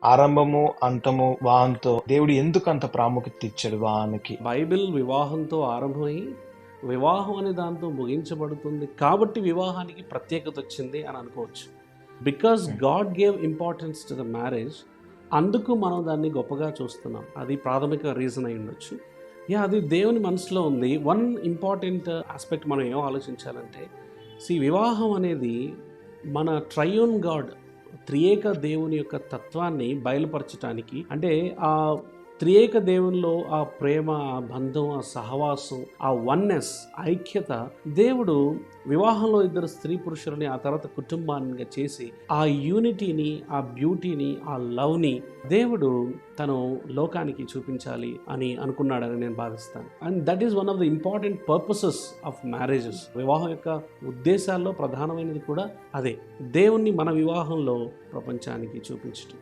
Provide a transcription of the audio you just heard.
ఆరంభము, అంతము వానితో దేవుడు ఎందుకు అంత ప్రాముఖ్యత ఇచ్చాడు వానికి? బైబిల్ వివాహంతో ఆరంభమై వివాహం అనే దాంతో ముగించబడుతుంది కాబట్టి వివాహానికి ప్రత్యేకత వచ్చింది అని అనుకోవచ్చు. Because God gave importance to the marriage, అందుకు మనం దాన్ని గొప్పగా చూస్తున్నాం. అది ప్రాథమిక రీజన్ అయి ఉండొచ్చు. అది దేవుని మనసులో ఉంది. వన్ ఇంపార్టెంట్ ఆస్పెక్ట్ మనం ఏం ఆలోచించాలంటే, వివాహం అనేది మన ట్రయూన్ గాడ్, త్రియేక దేవుని యొక్క తత్వాన్ని బయలుపరచటానికి, అంటే ఆ త్రియేక దేవునిలో ఆ ప్రేమ, ఆ బంధం, ఆ సహవాసం, ఆ వన్నెస్, ఐక్యత, దేవుడు వివాహంలో ఇద్దరు స్త్రీ పురుషులని, ఆ తర్వాత కుటుంబాన్ని చేసి ఆ యూనిటీని, ఆ బ్యూటీని, ఆ లవ్ని దేవుడు తను లోకానికి చూపించాలి అని అనుకున్నాడని నేను భావిస్తాను. And that is one of the important purposes of marriages. వివాహం యొక్క ఉద్దేశాల్లో ప్రధానమైనది కూడా అదే, దేవుణ్ణి మన వివాహంలో ప్రపంచానికి చూపించటం.